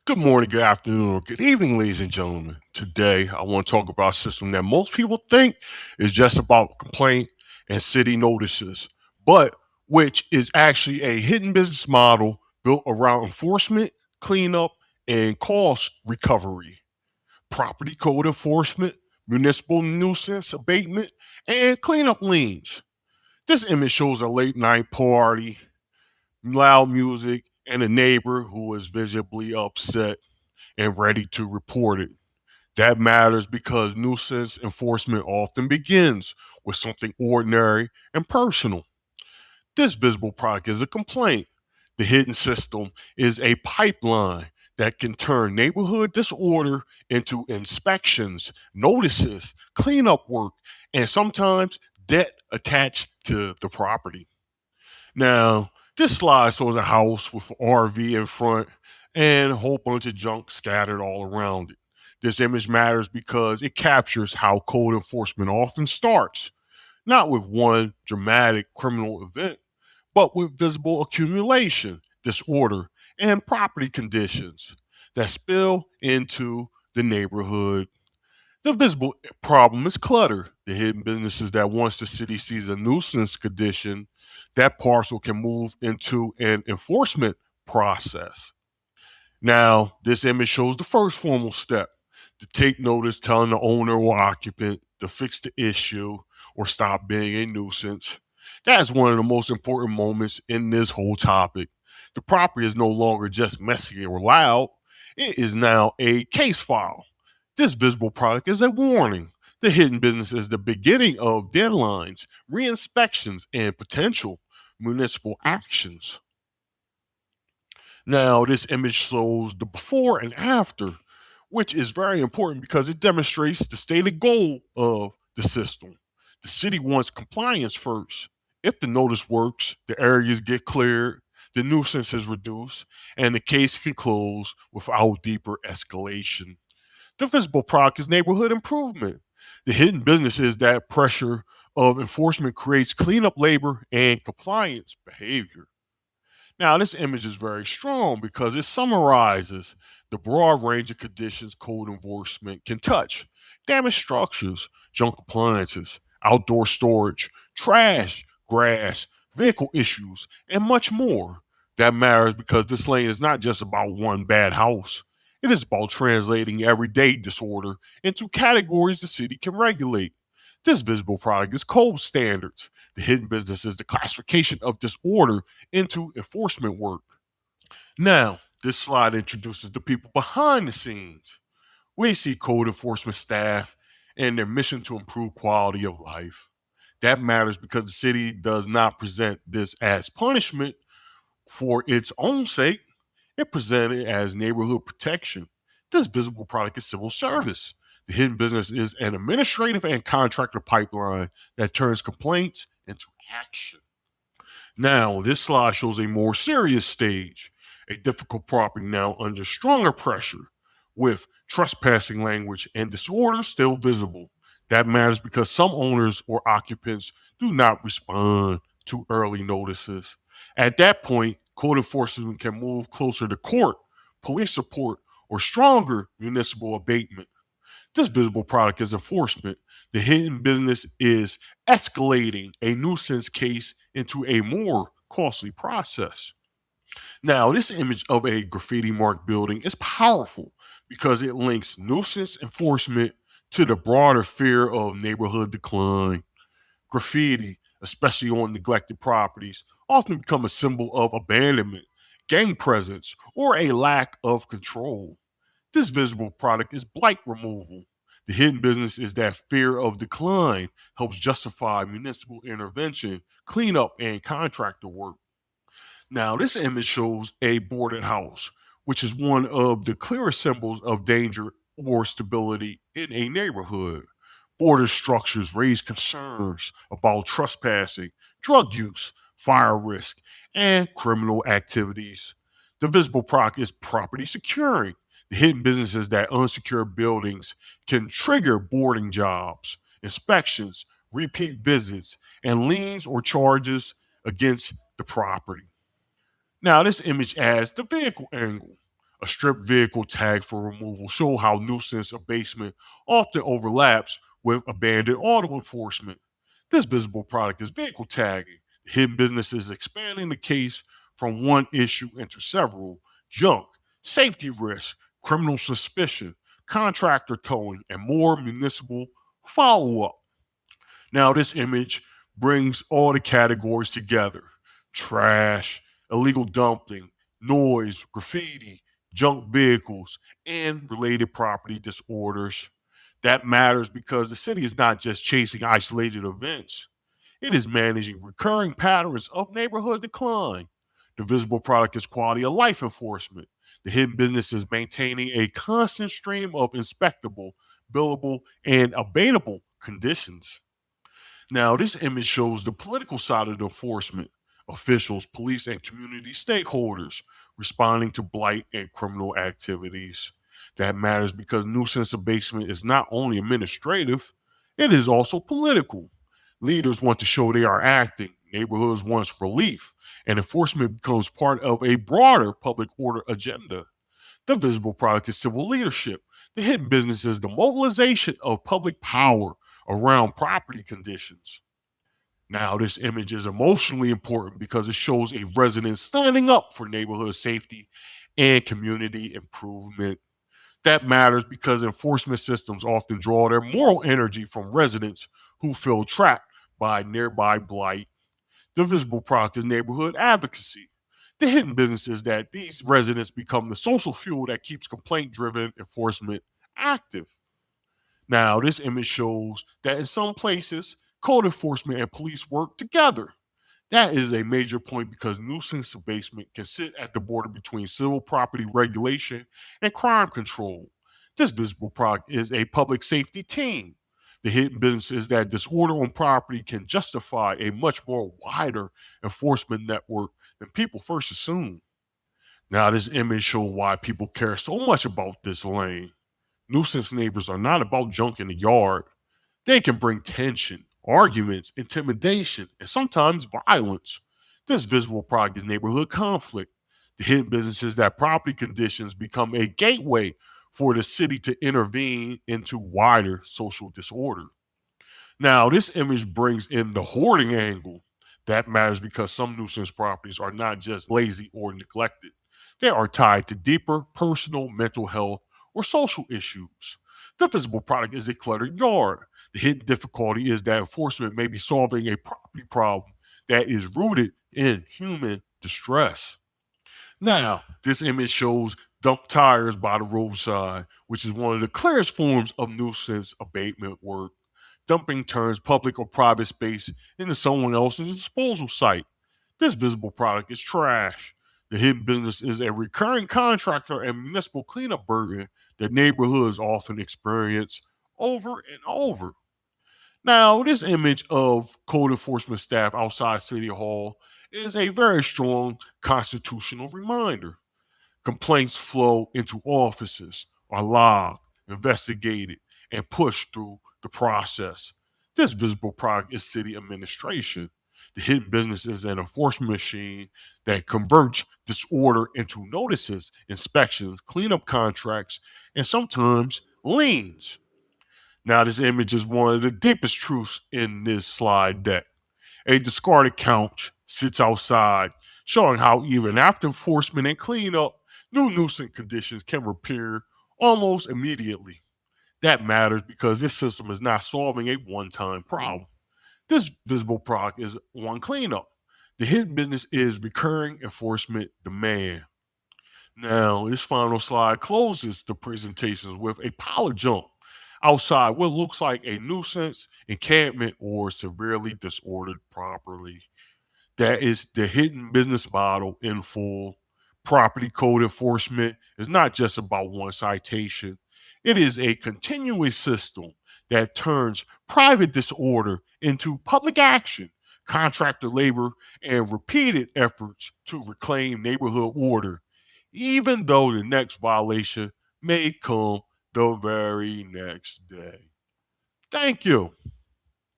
Good morning, good afternoon, or good evening, ladies and gentlemen. Today, I want to talk about a system that most people think is just about complaint and city notices, but which is actually a hidden business model built around enforcement, cleanup, and cost recovery, property code enforcement, municipal nuisance abatement, and cleanup liens. This image shows a late night party, loud music, and a neighbor who is visibly upset and ready to report it. That matters because nuisance enforcement often begins with something ordinary and personal. This visible product is a complaint. The hidden system is a pipeline that can turn neighborhood disorder into inspections, notices, cleanup work, and sometimes debt attached to the property. Now, this slide shows a house with an RV in front and a whole bunch of junk scattered all around it. This image matters because it captures how code enforcement often starts, not with one dramatic criminal event, but with visible accumulation, disorder, and property conditions that spill into the neighborhood. The visible problem is clutter. The hidden businesses that once the city sees a nuisance condition, that parcel can move into an enforcement process. Now, this image shows the first formal step to take notice, telling the owner or occupant to fix the issue or stop being a nuisance. That's one of the most important moments in this whole topic. The property is no longer just messy or loud, it is now a case file. This visible product is a warning. The hidden business is the beginning of deadlines, re-inspections, and potential municipal actions. Now, this image shows the before and after, which is very important because it demonstrates the stated goal of the system. The city wants compliance first. If the notice works, the areas get cleared, the nuisance is reduced, and the case can close without deeper escalation. The visible product is neighborhood improvement. The hidden business is that pressure of enforcement creates cleanup labor and compliance behavior. Now, this image is very strong because it summarizes the broad range of conditions code enforcement can touch: damaged structures, junk appliances, outdoor storage, trash, grass, vehicle issues, and much more. That matters because this lane is not just about one bad house. It is about translating everyday disorder into categories the city can regulate. This visible product is code standards. The hidden business is the classification of disorder into enforcement work. Now, this slide introduces the people behind the scenes. We see code enforcement staff and their mission to improve quality of life. That matters because the city does not present this as punishment for its own sake. It presented it as neighborhood protection. This visible product is civil service. The hidden business is an administrative and contractor pipeline that turns complaints into action. Now, this slide shows a more serious stage, a difficult property now under stronger pressure, with trespassing language and disorder still visible. That matters because some owners or occupants do not respond to early notices. At that point, code enforcement can move closer to court, police support, or stronger municipal abatement. This visible product is enforcement. The hidden business is escalating a nuisance case into a more costly process. Now, this image of a graffiti marked building is powerful because it links nuisance enforcement to the broader fear of neighborhood decline. Graffiti, especially on neglected properties, often become a symbol of abandonment, gang presence, or a lack of control. This visible product is blight removal. The hidden business is that fear of decline helps justify municipal intervention, cleanup, and contractor work. Now, this image shows a boarded house, which is one of the clearest symbols of danger or stability in a neighborhood. Border structures raise concerns about trespassing, drug use, fire risk, and criminal activities. The visible product is property securing. The hidden business is that unsecured buildings can trigger boarding jobs, inspections, repeat visits, and liens or charges against the property. Now, this image adds the vehicle angle. A stripped vehicle tag for removal show how nuisance abasement often overlaps with abandoned auto enforcement. This visible product is vehicle tagging. Hidden businesses expanding the case from one issue into several: junk, safety risk, criminal suspicion, contractor towing, and more municipal follow up. Now, this image brings all the categories together: trash, illegal dumping, noise, graffiti, junk vehicles, and related property disorders. That matters because the city is not just chasing isolated events, it is managing recurring patterns of neighborhood decline. The visible product is quality of life enforcement. The hidden business is maintaining a constant stream of inspectable, billable, and abatable conditions. Now, this image shows the political side of the enforcement: officials, police, and community stakeholders responding to blight and criminal activities. That matters because nuisance abasement is not only administrative, it is also political. Leaders want to show they are acting, neighborhoods want relief, and enforcement becomes part of a broader public order agenda. The visible product is civil leadership. The hidden business is the mobilization of public power around property conditions. Now, this image is emotionally important because it shows a resident standing up for neighborhood safety and community improvement. That matters because enforcement systems often draw their moral energy from residents who feel trapped by nearby blight. The visible product is neighborhood advocacy. The hidden business is that these residents become the social fuel that keeps complaint driven enforcement active. Now, this image shows that in some places, code enforcement and police work together. That is a major point because nuisance abasement can sit at the border between civil property regulation and crime control. This visible product is a public safety team. The hidden business is that disorder on property can justify a much more wider enforcement network than people first assume. Now, this image shows why people care so much about this lane. Nuisance neighbors are not about junk in the yard. They can bring tension, arguments, intimidation, and sometimes violence. This visible product is neighborhood conflict. The hidden business is that property conditions become a gateway for the city to intervene into wider social disorder. Now, this image brings in the hoarding angle. That matters because some nuisance properties are not just lazy or neglected, they are tied to deeper personal, mental health, or social issues. The visible product is a cluttered yard. The hidden difficulty is that enforcement may be solving a property problem that is rooted in human distress. Now, this image shows dumped tires by the roadside, which is one of the clearest forms of nuisance abatement work. Dumping turns public or private space into someone else's disposal site. This visible product is trash. The hidden business is a recurring contractor and municipal cleanup burden that neighborhoods often experience over and over. Now, this image of code enforcement staff outside City Hall is a very strong constitutional reminder. Complaints flow into offices, are logged, investigated, and pushed through the process. This visible product is city administration. The hidden business is an enforcement machine that converts disorder into notices, inspections, cleanup contracts, and sometimes liens. Now, this image is one of the deepest truths in this slide deck. A discarded couch sits outside, showing how even after enforcement and cleanup, new nuisance conditions can repair almost immediately. That matters because this system is not solving a one time problem. This visible product is one cleanup. The hidden business is recurring enforcement demand. Now, this final slide closes the presentations with a pile of junk outside what looks like a nuisance encampment or severely disordered property. That is the hidden business model in full. Property code enforcement is not just about one citation, it is a continuous system that turns private disorder into public action, contractor labor, and repeated efforts to reclaim neighborhood order, even though the next violation may come the very next day. Thank you.